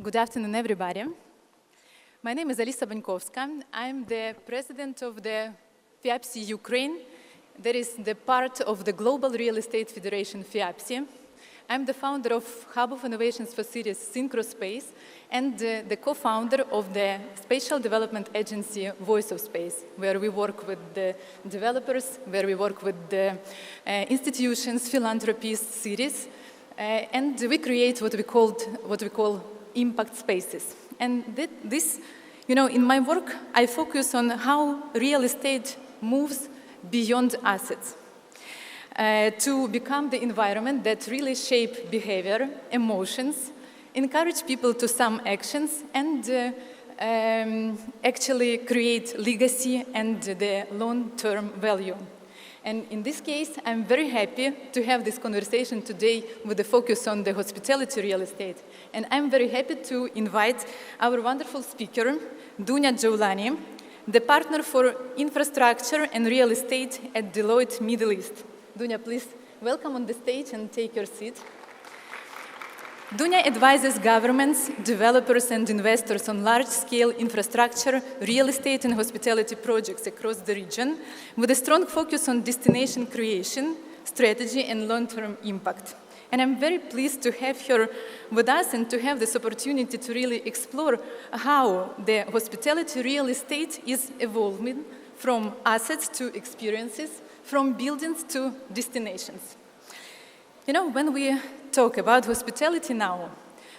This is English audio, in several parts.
Good afternoon, everybody. My name is Alisa Bankovska. I'm the president of the FIAPSI Ukraine. That is the part of the Global Real Estate Federation FIAPSI. I'm the founder of Hub of Innovations for Cities Synchrospace and the co-founder of the spatial development agency Voice of Space, where we work with the developers, where we work with the institutions, philanthropies, cities, and we create what we call impact spaces. And this, in my work, I focus on how real estate moves beyond assets to become the environment that really shape behavior, emotions, encourage people to some actions, and actually create legacy and the long-term value. And in this case, I'm very happy to have this conversation today with the focus on the hospitality real estate. And I'm very happy to invite our wonderful speaker, Dunya Jaulani, the partner for infrastructure and real estate at Deloitte Middle East. Dunya, please welcome on the stage and take your seat. Dunya advises governments, developers, and investors on large-scale infrastructure, real estate, and hospitality projects across the region, with a strong focus on destination creation, strategy, and long-term impact. And I'm very pleased to have her with us and to have this opportunity to really explore how the hospitality real estate is evolving from assets to experiences, from buildings to destinations. When we talk about hospitality now,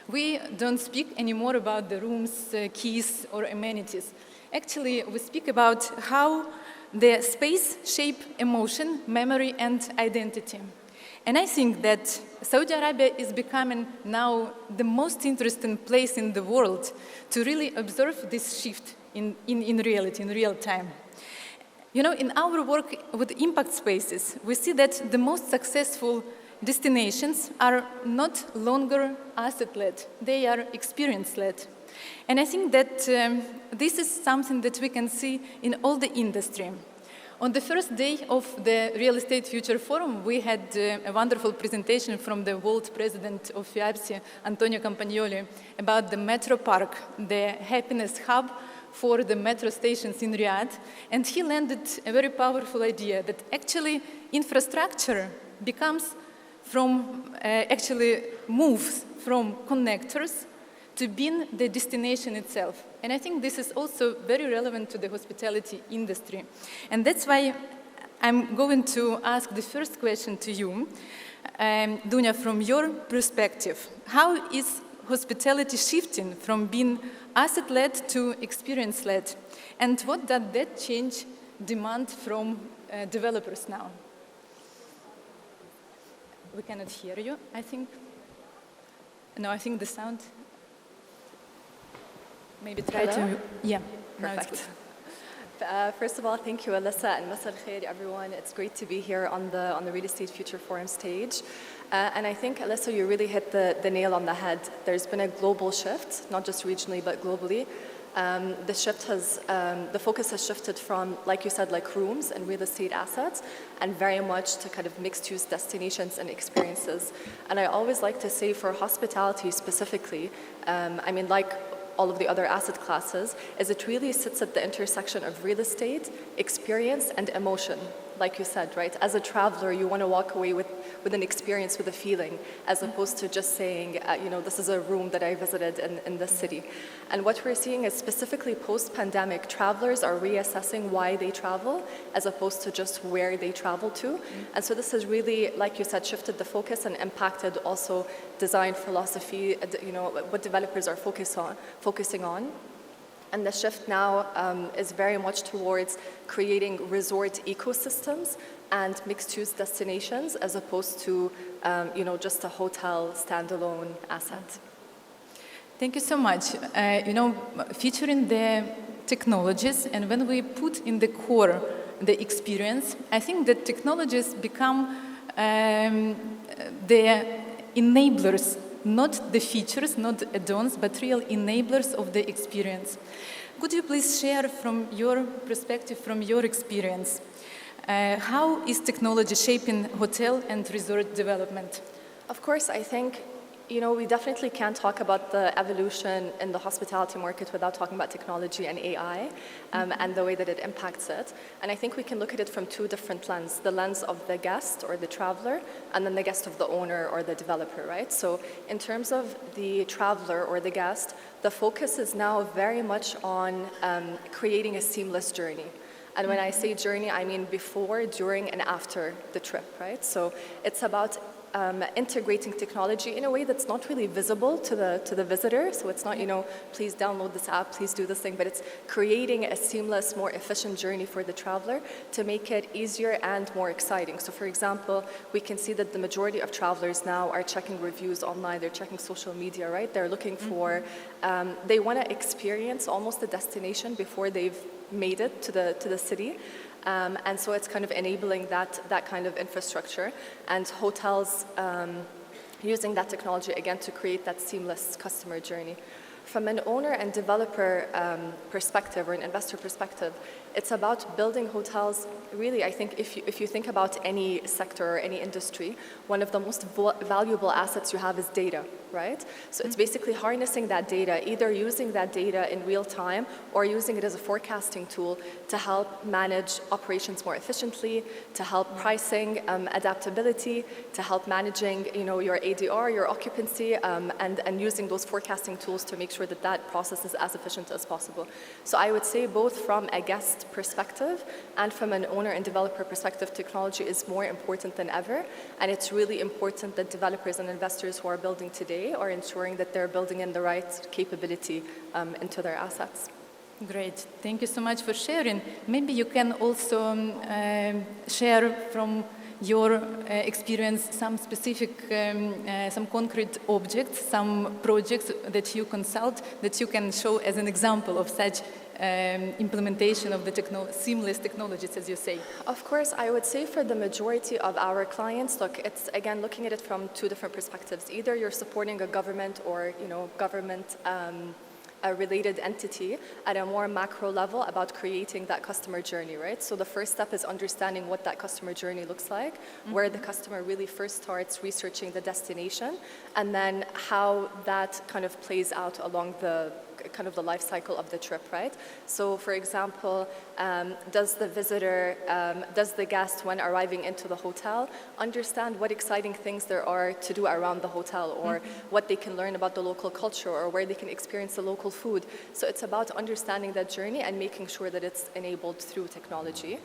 we don't speak anymore about the rooms, keys, or amenities. Actually, we speak about how the space shape emotion, memory, and identity. And I think that Saudi Arabia is becoming now the most interesting place in the world to really observe this shift in reality, in real time. In our work with impact spaces, we see that the most successful destinations are not longer asset-led, they are experience-led. And I think that this is something that we can see in all the industry. On the first day of the Real Estate Future Forum, we had a wonderful presentation from the world president of FIAPSI, Antonio Campagnoli, about the Metro Park, the happiness hub for the metro stations in Riyadh. And he landed a very powerful idea that actually infrastructure moves from connectors to being the destination itself. And I think this is also very relevant to the hospitality industry. And that's why I'm going to ask the first question to you, Dunya, from your perspective. How is hospitality shifting from being asset-led to experience-led? And what does that change demand from developers now? We cannot hear you, I think. No, I think the sound. Maybe try to. Yeah, perfect. First of all, thank you, Alisa, and Masal Khair, everyone. It's great to be here on the Real Estate Future Forum stage. And I think, Alisa, you really hit the nail on the head. There's been a global shift, not just regionally, but globally. The focus has shifted from, like you said, like rooms and real estate assets, and very much to kind of mixed-use destinations and experiences. And I always like to say for hospitality specifically, like all of the other asset classes, is it really sits at the intersection of real estate, experience, and emotion. Like you said, right? As a traveler, you want to walk away with an experience, with a feeling, as opposed to just saying, this is a room that I visited in this city. And what we're seeing is specifically post-pandemic, travelers are reassessing why they travel, as opposed to just where they travel to. And so this has really, like you said, shifted the focus and impacted also design philosophy, what developers are focusing on. And the shift now is very much towards creating resort ecosystems and mixed-use destinations, as opposed to, just a hotel standalone asset. Thank you so much. Featuring the technologies, and when we put in the core the experience, I think that technologies become the enablers, not the features, not add-ons, but real enablers of the experience. Could you please share from your perspective, from your experience, how is technology shaping hotel and resort development? Of course, I think You know, we definitely can't talk about the evolution in the hospitality market without talking about technology and AI and the way that it impacts it. And I think we can look at it from two different lenses, the lens of the guest or the traveler, and then the guest of the owner or the developer, right? So in terms of the traveler or the guest, the focus is now very much on creating a seamless journey. And when I say journey, I mean before, during, and after the trip, right? So it's about integrating technology in a way that's not really visible to the visitor. So it's not, you know, please download this app, please do this thing, but it's creating a seamless, more efficient journey for the traveler to make it easier and more exciting. So for example, we can see that the majority of travelers now are checking reviews online, they're checking social media, right? They're looking for, they want to experience almost the destination before they've made it to the city. And so it's kind of enabling that kind of infrastructure, and hotels using that technology again to create that seamless customer journey. From an owner and developer perspective or an investor perspective, it's about building hotels. Really, I think if you think about any sector or any industry, one of the most valuable assets you have is data, right? So it's basically harnessing that data, either using that data in real time or using it as a forecasting tool to help manage operations more efficiently, to help pricing, adaptability, to help managing, you know, your ADR, your occupancy, and using those forecasting tools to make sure that that process is as efficient as possible. So I would say both from a guest perspective and from an owner and developer perspective, technology is more important than ever, and it's really important that developers and investors who are building today are ensuring that they're building in the right capability into their assets. Great, thank you so much for sharing. Maybe you can also share from your experience some specific, some concrete objects, some projects that you consult that you can show as an example of such implementation of the seamless technologies, as you say. Of course, I would say for the majority of our clients, look, it's again looking at it from two different perspectives. Either you're supporting a government or, you know, government a related entity at a more macro level about creating that customer journey, right? So the first step is understanding what that customer journey looks like, where the customer really first starts researching the destination, and then how that kind of plays out along the kind of the life cycle of the trip, right? So for example, does the guest, when arriving into the hotel, understand what exciting things there are to do around the hotel, or what they can learn about the local culture, or where they can experience the local food? So it's about understanding that journey and making sure that it's enabled through technology.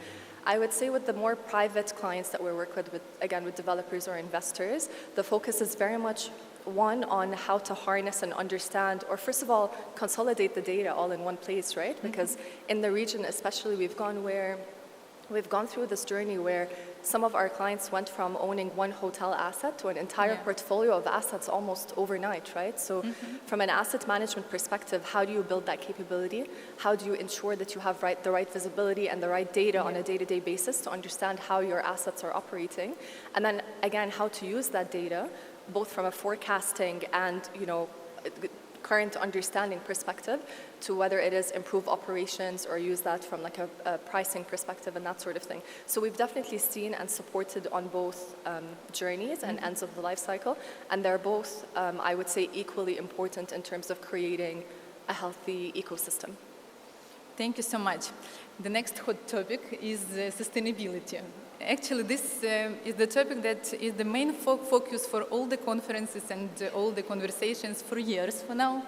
I would say with the more private clients that we work with again, with developers or investors, the focus is very much one on how to harness and understand, or first of all, consolidate the data all in one place, right? Because in the region especially, we've gone through this journey where some of our clients went from owning one hotel asset to an entire portfolio of assets almost overnight, right? So from an asset management perspective, how do you build that capability? How do you ensure that you have the right visibility and the right data on a day-to-day basis to understand how your assets are operating? And then again, how to use that data, both from a forecasting and, you know, current understanding perspective, to whether it is improve operations or use that from like a pricing perspective and that sort of thing. So we've definitely seen and supported on both journeys and ends of the life cycle, and they're both, I would say, equally important in terms of creating a healthy ecosystem. Thank you so much. The next hot topic is sustainability. Actually, this is the topic that is the main focus for all the conferences and all the conversations for years for now.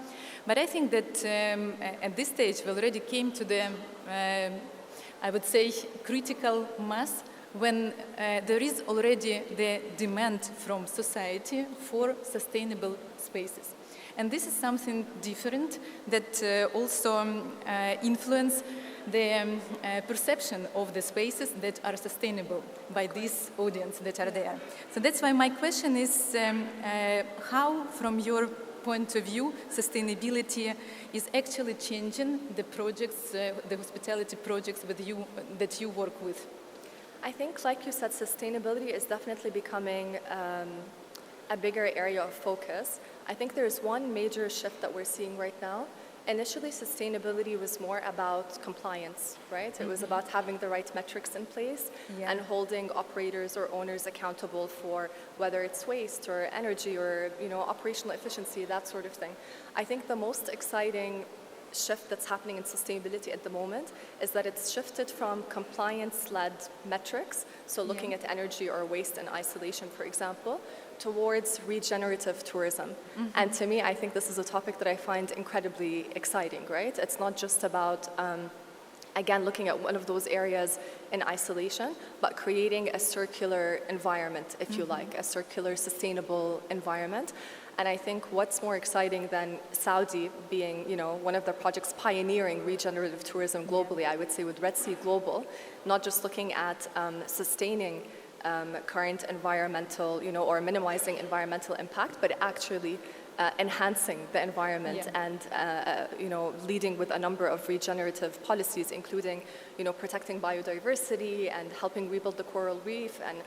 But I think that at this stage we already came to the, I would say, critical mass when there is already the demand from society for sustainable spaces. And this is something different that also influence the perception of the spaces that are sustainable by this audience that are there. So that's why my question is how, from your point of view, sustainability is actually changing the projects, the hospitality projects with you, that you work with? I think, like you said, sustainability is definitely becoming a bigger area of focus. I think there's one major shift that we're seeing right now, Initially, sustainability was more about compliance, right? It was about having the right metrics in place and holding operators or owners accountable for whether it's waste or energy or operational efficiency, that sort of thing. I think the most exciting shift that's happening in sustainability at the moment is that it's shifted from compliance-led metrics, so looking at energy or waste in isolation, for example, towards regenerative tourism. And to me, I think this is a topic that I find incredibly exciting, right? It's not just about, again, looking at one of those areas in isolation, but creating a circular environment, if you like, a circular, sustainable environment. And I think what's more exciting than Saudi being, one of the projects pioneering regenerative tourism globally, I would say with Red Sea Global, not just looking at sustaining current environmental, or minimizing environmental impact, but actually enhancing the environment and, leading with a number of regenerative policies, including, protecting biodiversity and helping rebuild the coral reef. And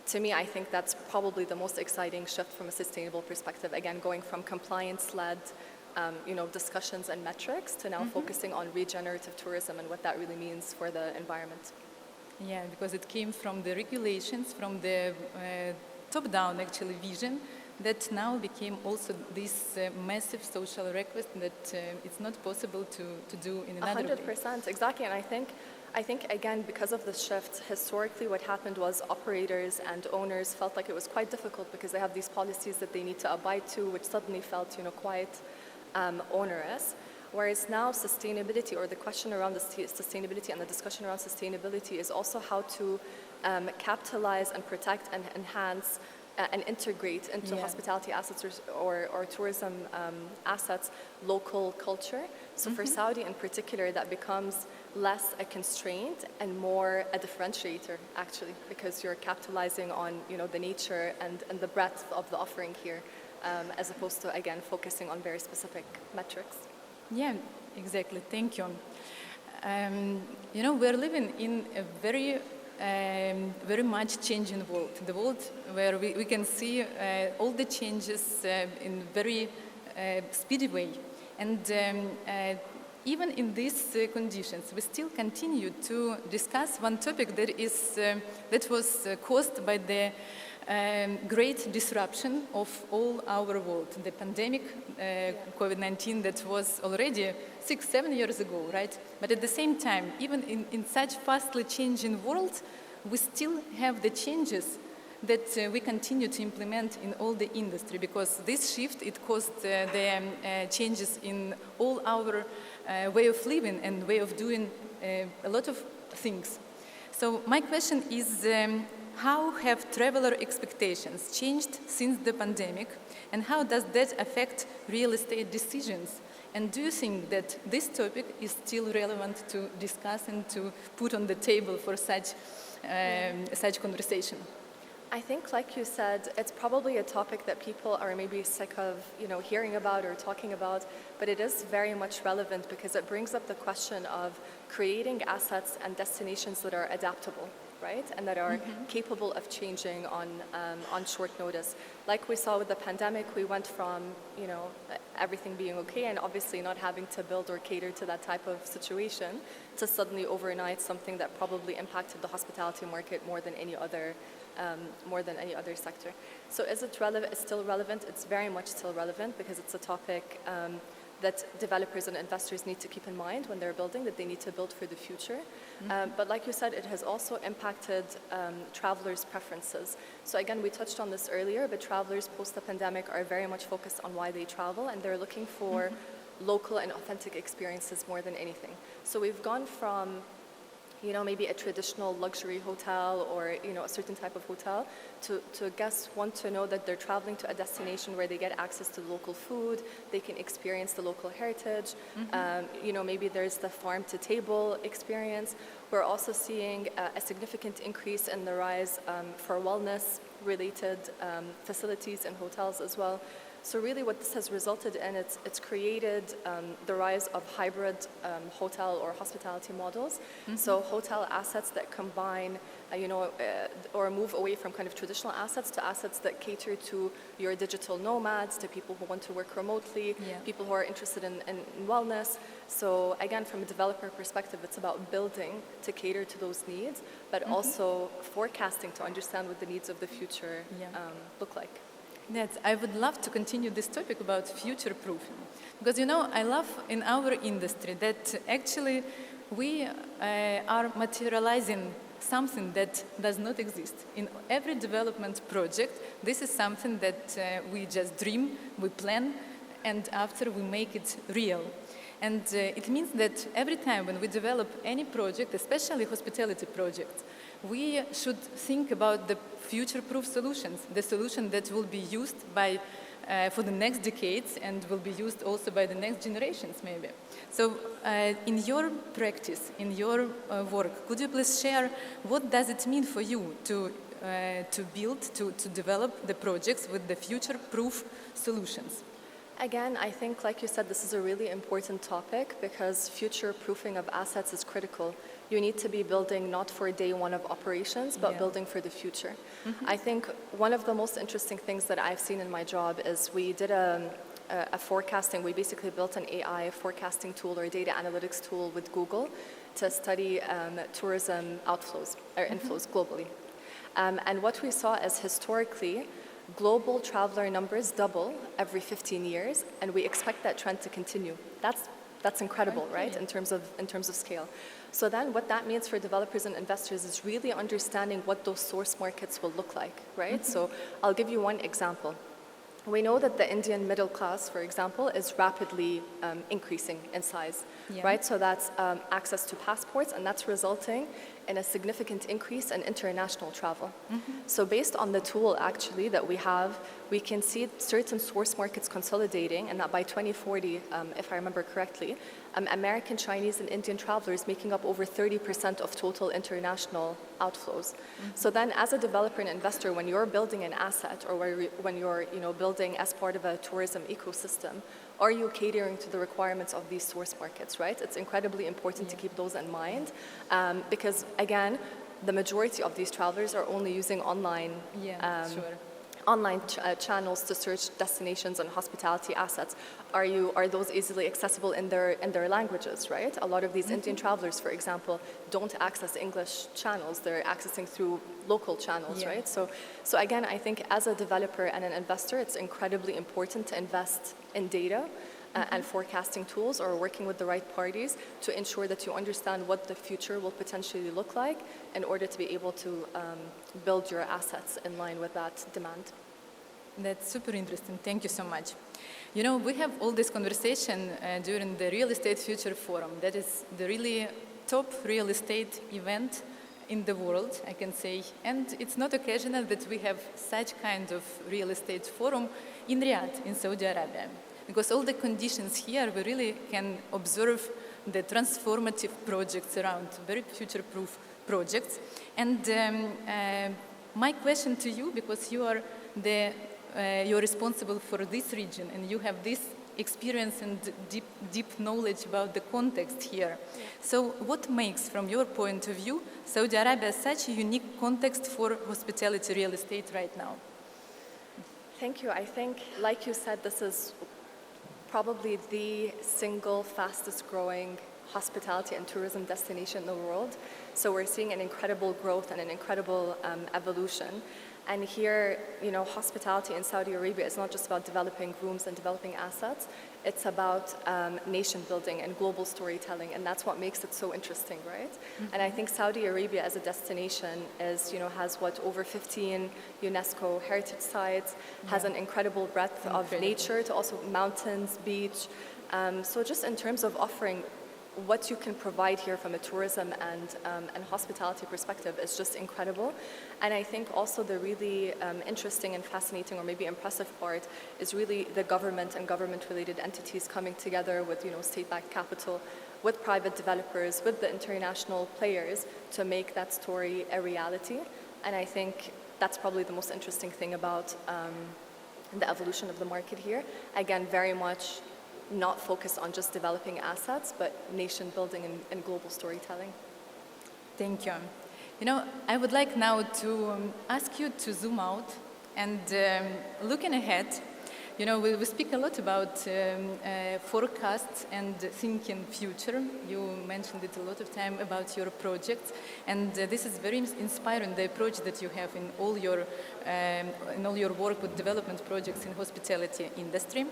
to me, I think that's probably the most exciting shift from a sustainable perspective. Again, going from compliance-led, discussions and metrics to now focusing on regenerative tourism and what that really means for the environment. Yeah, because it came from the regulations, from the top-down actually vision that now became also this massive social request that it's not possible to do in another 100%, way. exactly. And I think again, because of the shift, historically what happened was operators and owners felt like it was quite difficult because they have these policies that they need to abide to, which suddenly felt, quite onerous. Whereas now sustainability, or the question around the sustainability and the discussion around sustainability, is also how to capitalize and protect and enhance and integrate into hospitality assets or tourism assets local culture. So for Saudi in particular, that becomes less a constraint and more a differentiator, actually, because you're capitalizing on the nature and the breadth of the offering here, as opposed to, again, focusing on very specific metrics. Yeah, exactly. Thank you. We're living in a very much changing world. The world where we can see all the changes in very speedy way. And even in these conditions, we still continue to discuss one topic that was caused by the great disruption of all our world. The pandemic, COVID-19, that was already 6-7 years ago, right? But at the same time, even in such fastly changing world, we still have the changes that we continue to implement in all the industry, because this shift, it caused the changes in all our way of living and way of doing a lot of things. So my question is, how have traveler expectations changed since the pandemic, and how does that affect real estate decisions? And do you think that this topic is still relevant to discuss and to put on the table for such conversation? I think, like you said, it's probably a topic that people are maybe sick of, hearing about or talking about, but it is very much relevant because it brings up the question of creating assets and destinations that are adaptable, right? And that are capable of changing on short notice. Like we saw with the pandemic, we went from, everything being okay and obviously not having to build or cater to that type of situation to suddenly overnight something that probably impacted the hospitality market more than any other sector. So is it relevant? It's still relevant. It's very much still relevant because it's a topic that developers and investors need to keep in mind when they're building, that they need to build for the future. But like you said, it has also impacted travelers' preferences. So again, we touched on this earlier, but travelers post the pandemic are very much focused on why they travel, and they're looking for local and authentic experiences more than anything. So we've gone from maybe a traditional luxury hotel or, a certain type of hotel to guests want to know that they're traveling to a destination where they get access to local food, they can experience the local heritage, maybe there's the farm to table experience. We're also seeing a significant increase in the rise for wellness related facilities and hotels as well. So really what this has resulted in, it's created the rise of hybrid hotel or hospitality models. So hotel assets that combine, or move away from kind of traditional assets to assets that cater to your digital nomads, to people who want to work remotely, people who are interested in wellness. So again, from a developer perspective, it's about building to cater to those needs, but also forecasting to understand what the needs of the future look like. I would love to continue this topic about future-proofing. Because, I love in our industry that actually we are materializing something that does not exist. In every development project, this is something that we just dream, we plan, and after we make it real. And it means that every time when we develop any project, especially hospitality projects, we should think about the future-proof solutions, the solution that will be used for the next decades and will be used also by the next generations, maybe. So in your practice, in your work, could you please share what does it mean for you to build, to develop the projects with the future-proof solutions? Again, I think, like you said, this is a really important topic because future-proofing of assets is critical. You need to be building not for day one of operations, but building for the future. I think one of the most interesting things that I've seen in my job is we did a forecasting. We basically built an AI forecasting tool or data analytics tool with Google to study tourism outflows or inflows globally. And what we saw is historically, global traveler numbers double every 15 years, and we expect that trend to continue. That's incredible, right? In terms of scale. So then what that means for developers and investors is really understanding what those source markets will look like, right? So I'll give you one example. We know that the Indian middle class, for example, is rapidly increasing in size, right? So that's access to passports, and that's resulting in a significant increase in international travel. So based on the tool, actually, that we have, we can see certain source markets consolidating, and that by 2040, if I remember correctly, American, Chinese, and Indian travelers making up over 30% of total international outflows. So then as a developer and investor, when you're building an asset or when you're building as part of a tourism ecosystem, are you catering to the requirements of these source markets, right? It's incredibly important to keep those in mind because, again, the majority of these travelers are only using online channels to search destinations and hospitality assets. Are those easily accessible in their languages, right? A lot of these Indian travelers, for example, don't access English channels. They're accessing through local channels, right? So again, I think as a developer and an investor, it's incredibly important to invest in data and forecasting tools or working with the right parties to ensure that you understand what the future will potentially look like in order to be able to build your assets in line with that demand. That's super interesting. Thank you so much. We have all this conversation during the Real Estate Future Forum. That is the really top real estate event in the world, I can say. And it's not occasional that we have such kind of real estate forum in Riyadh, in Saudi Arabia. Because all the conditions here, we really can observe the transformative projects around, very future-proof projects. And my question to you, because you're responsible for this region and you have this experience and deep knowledge about the context here. So what makes, from your point of view, Saudi Arabia such a unique context for hospitality real estate right now? Thank you. I think, like you said, this is probably the single fastest growing hospitality and tourism destination in the world. So we're seeing an incredible growth and an incredible evolution. And here, hospitality in Saudi Arabia is not just about developing rooms and developing assets. It's about nation building and global storytelling, and that's what makes it so interesting, right? And I think Saudi Arabia as a destination has over 15 UNESCO heritage sites, has an incredible breadth of nature, to also mountains, beach. So just in terms of offering what you can provide here from a tourism and hospitality perspective is just incredible. And I think also the really interesting and fascinating or maybe impressive part is really the government and government-related entities coming together with state-backed capital, with private developers, with the international players to make that story a reality. And I think that's probably the most interesting thing about the evolution of the market here. Again, very much not focused on just developing assets, but nation building and global storytelling. Thank you. You know, I would like now to ask you to zoom out and looking ahead. You know, we speak a lot about forecasts and thinking future. You mentioned it a lot of time about your projects, and this is very inspiring, the approach that you have in all your work with development projects in hospitality industry.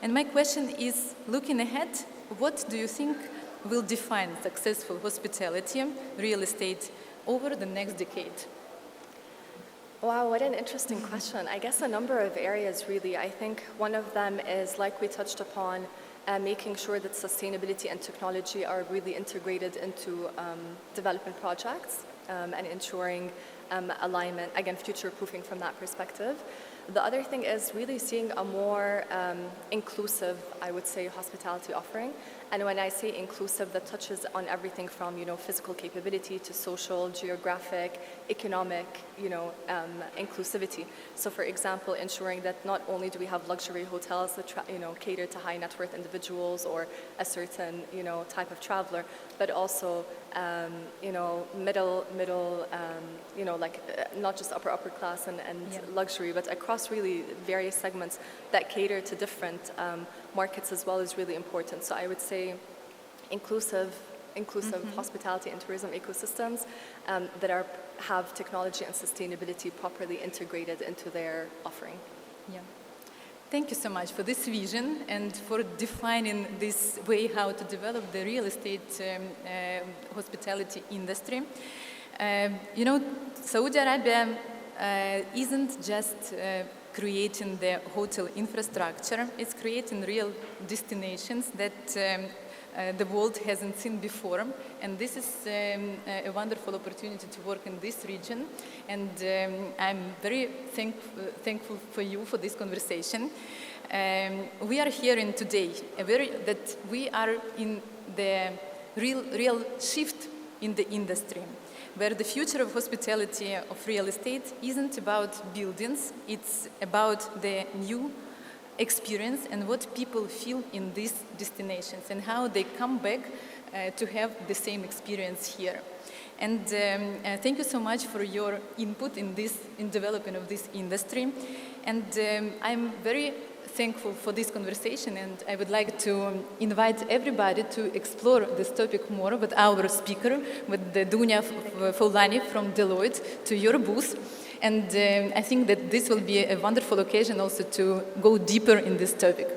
And my question is, looking ahead, what do you think will define successful hospitality real estate over the next decade? Wow, what an interesting question. I guess a number of areas, really. I think one of them is, like we touched upon, making sure that sustainability and technology are really integrated into development projects and ensuring alignment, again, future-proofing from that perspective. The other thing is really seeing a more inclusive, I would say, hospitality offering. And when I say inclusive, that touches on everything from, physical capability to social, geographic, economic, inclusivity. So, for example, ensuring that not only do we have luxury hotels that, cater to high net worth individuals or a certain, type of traveler, but also, middle, not just upper class and luxury, but across really various segments that cater to different markets as well is really important. So I would say inclusive hospitality and tourism ecosystems that have technology and sustainability properly integrated into their offering. Yeah. Thank you so much for this vision and for defining this way how to develop the real estate hospitality industry. Saudi Arabia isn't just creating the hotel infrastructure, it's creating real destinations that the world hasn't seen before. And this is a wonderful opportunity to work in this region. And I'm very thankful for you for this conversation. We are hearing today that we are in the real shift in the industry, where the future of hospitality of real estate isn't about buildings, it's about the new experience and what people feel in these destinations and how they come back to have the same experience here. And thank you so much for your input in development of this industry. And I'm very thankful for this conversation, and I would like to invite everybody to explore this topic more with our speaker, with Dunya Foulani from Deloitte, to your booth. And I think that this will be a wonderful occasion also to go deeper in this topic.